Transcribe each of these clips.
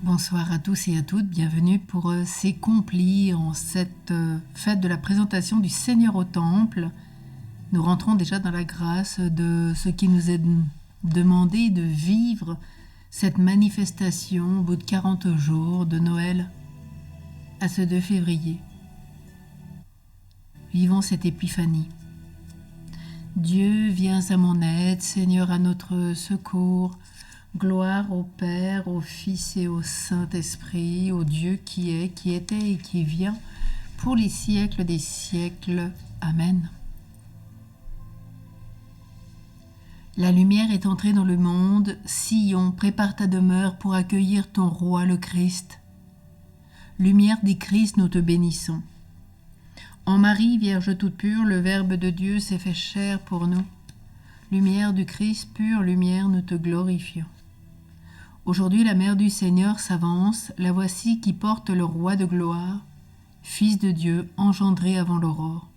Bonsoir à tous et à toutes, bienvenue pour ces complis en cette fête de la présentation du Seigneur au Temple. Nous rentrons déjà dans la grâce de ce qui nous est demandé de vivre cette manifestation au bout de 40 jours de Noël à ce 2 février. Vivons cette épiphanie. Dieu, viens à mon aide, Seigneur à notre secours. Gloire au Père, au Fils et au Saint-Esprit, au Dieu qui est, qui était et qui vient, pour les siècles des siècles. Amen. La lumière est entrée dans le monde. Sion, prépare ta demeure pour accueillir ton roi le Christ. Lumière des Christ, nous te bénissons. En Marie, Vierge toute pure, le Verbe de Dieu s'est fait chair pour nous. Lumière du Christ, pure lumière, nous te glorifions. Aujourd'hui, la mère du Seigneur s'avance, la voici qui porte le roi de gloire, Fils de Dieu, engendré avant l'aurore.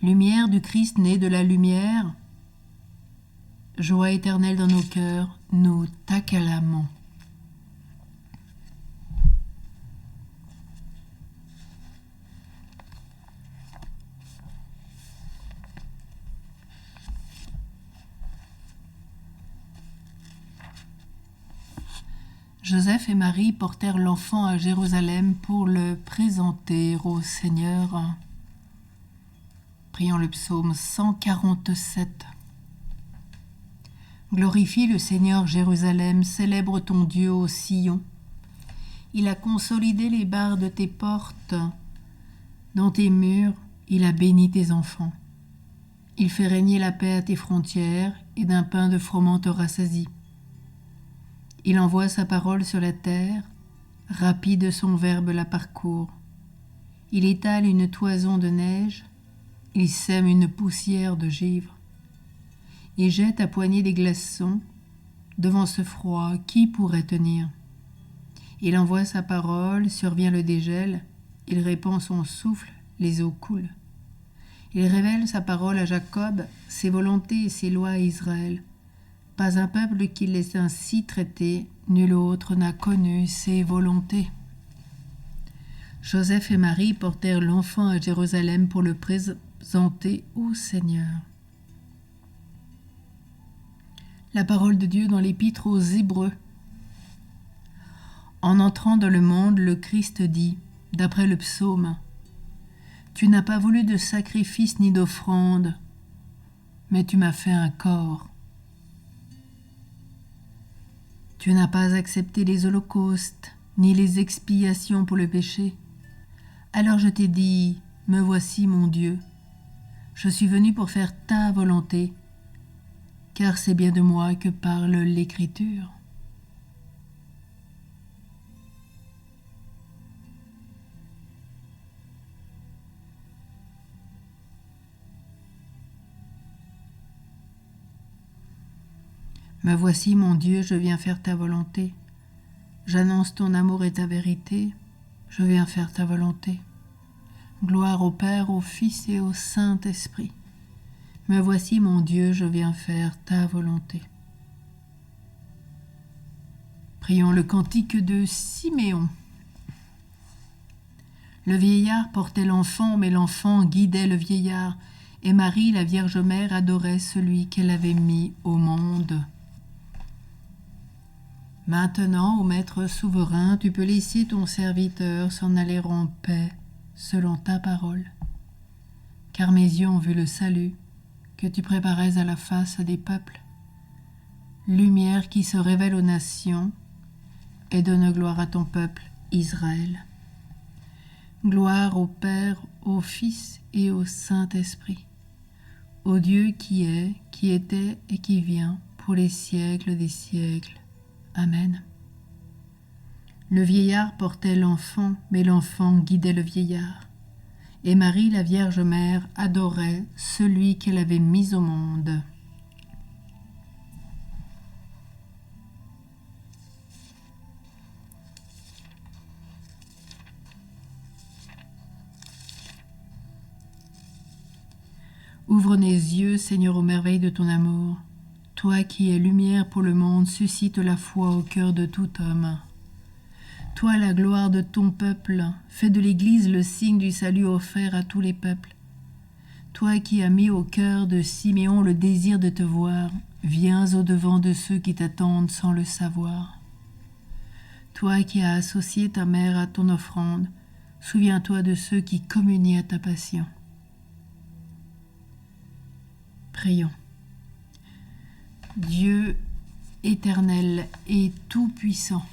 Lumière du Christ né de la lumière, joie éternelle dans nos cœurs, nous t'acclamons. Joseph et Marie portèrent l'enfant à Jérusalem pour le présenter au Seigneur. Prions le psaume 147. Glorifie le Seigneur Jérusalem, célèbre ton Dieu au Sion. Il a consolidé les barres de tes portes. Dans tes murs, il a béni tes enfants. Il fait régner la paix à tes frontières et d'un pain de froment te rassasie. Il envoie sa parole sur la terre, rapide son verbe la parcourt. Il étale une toison de neige, il sème une poussière de givre. Il jette à poignée des glaçons, devant ce froid, qui pourrait tenir? Il envoie sa parole, survient le dégel, il répand son souffle, les eaux coulent. Il révèle sa parole à Jacob, ses volontés et ses lois à Israël. Pas un peuple qui l'ait ainsi traité, nul autre n'a connu ses volontés. Joseph et Marie portèrent l'enfant à Jérusalem pour le présenter au Seigneur. La parole de Dieu dans l'épître aux Hébreux. En entrant dans le monde, le Christ dit, d'après le psaume, « Tu n'as pas voulu de sacrifice ni d'offrande, mais tu m'as fait un corps. Tu n'as pas accepté les holocaustes, ni les expiations pour le péché. Alors je t'ai dit, me voici mon Dieu. Je suis venu pour faire ta volonté, car c'est bien de moi que parle l'Écriture. » Me voici, mon Dieu, je viens faire ta volonté. J'annonce ton amour et ta vérité, je viens faire ta volonté. Gloire au Père, au Fils et au Saint-Esprit. Me voici, mon Dieu, je viens faire ta volonté. Prions le cantique de Siméon. Le vieillard portait l'enfant, mais l'enfant guidait le vieillard, et Marie, la Vierge Mère, adorait celui qu'elle avait mis au monde. Maintenant, ô Maître souverain, tu peux laisser ton serviteur s'en aller en paix, selon ta parole. Car mes yeux ont vu le salut que tu préparais à la face des peuples. Lumière qui se révèle aux nations et donne gloire à ton peuple, Israël. Gloire au Père, au Fils et au Saint-Esprit, au Dieu qui est, qui était et qui vient, pour les siècles des siècles. Amen. Le vieillard portait l'enfant, mais l'enfant guidait le vieillard. Et Marie, la Vierge Mère, adorait celui qu'elle avait mis au monde. Ouvre nos yeux, Seigneur, aux merveilles de ton amour. Toi qui es lumière pour le monde, suscite la foi au cœur de tout homme. Toi, la gloire de ton peuple, fais de l'Église le signe du salut offert à tous les peuples. Toi qui as mis au cœur de Siméon le désir de te voir, viens au-devant de ceux qui t'attendent sans le savoir. Toi qui as associé ta mère à ton offrande, souviens-toi de ceux qui communient à ta passion. Prions. Dieu éternel et tout-puissant,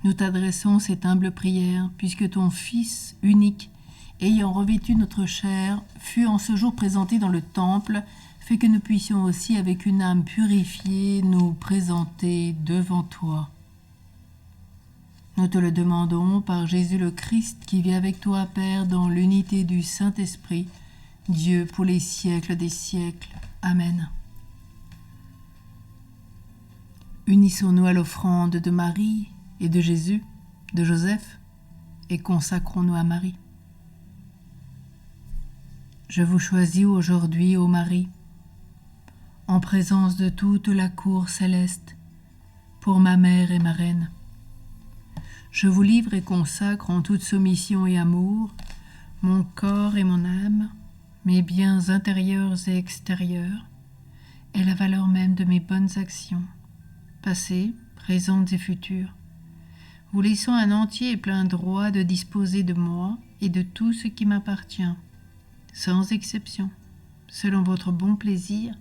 nous t'adressons cette humble prière, puisque ton Fils unique, ayant revêtu notre chair, fut en ce jour présenté dans le temple, fait que nous puissions aussi, avec une âme purifiée, nous présenter devant toi. Nous te le demandons par Jésus le Christ, qui vit avec toi, Père, dans l'unité du Saint-Esprit, Dieu pour les siècles des siècles. Amen. Unissons-nous à l'offrande de Marie et de Jésus, de Joseph, et consacrons-nous à Marie. Je vous choisis aujourd'hui, ô Marie, en présence de toute la cour céleste, pour ma mère et ma reine. Je vous livre et consacre en toute soumission et amour mon corps et mon âme, mes biens intérieurs et extérieurs, et la valeur même de mes bonnes actions, passées, présentes et futures, vous laissant un entier et plein droit de disposer de moi et de tout ce qui m'appartient, sans exception, selon votre bon plaisir,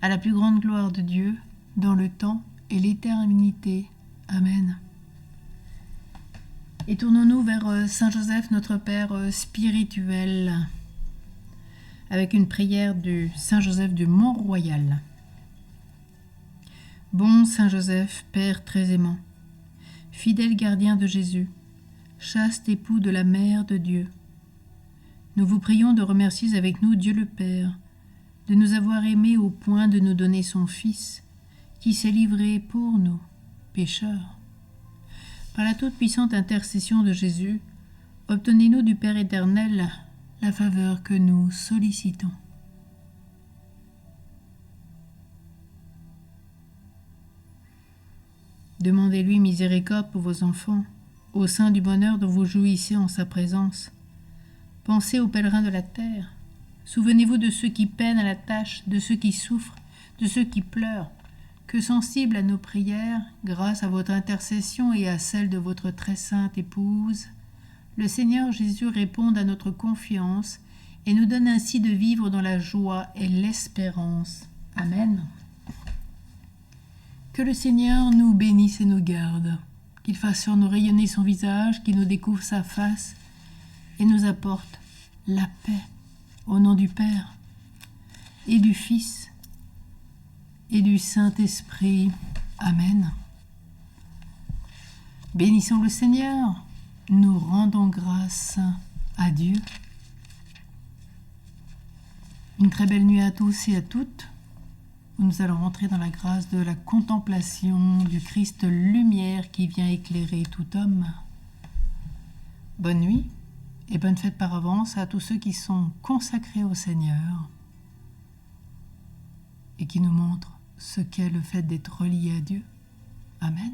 à la plus grande gloire de Dieu, dans le temps et l'éternité. Amen. Et tournons-nous vers Saint Joseph, notre Père spirituel, avec une prière du Saint Joseph du Mont-Royal. Bon Saint Joseph, Père très aimant, fidèle gardien de Jésus, chaste époux de la Mère de Dieu, nous vous prions de remercier avec nous Dieu le Père, de nous avoir aimés au point de nous donner son Fils, qui s'est livré pour nous, pécheurs. Par la toute-puissante intercession de Jésus, obtenez-nous du Père éternel la faveur que nous sollicitons. Demandez-lui miséricorde pour vos enfants, au sein du bonheur dont vous jouissez en sa présence. Pensez aux pèlerins de la terre. Souvenez-vous de ceux qui peinent à la tâche, de ceux qui souffrent, de ceux qui pleurent, que sensibles à nos prières, grâce à votre intercession et à celle de votre très sainte épouse, le Seigneur Jésus réponde à notre confiance et nous donne ainsi de vivre dans la joie et l'espérance. Amen. Que le Seigneur nous bénisse et nous garde, qu'il fasse sur nous rayonner son visage, qu'il nous découvre sa face et nous apporte la paix, au nom du Père et du Fils et du Saint-Esprit. Amen. Bénissons le Seigneur, nous rendons grâce à Dieu. Une très belle nuit à tous et à toutes, où nous allons rentrer dans la grâce de la contemplation du Christ lumière qui vient éclairer tout homme. Bonne nuit et bonne fête par avance à tous ceux qui sont consacrés au Seigneur et qui nous montrent ce qu'est le fait d'être relié à Dieu. Amen.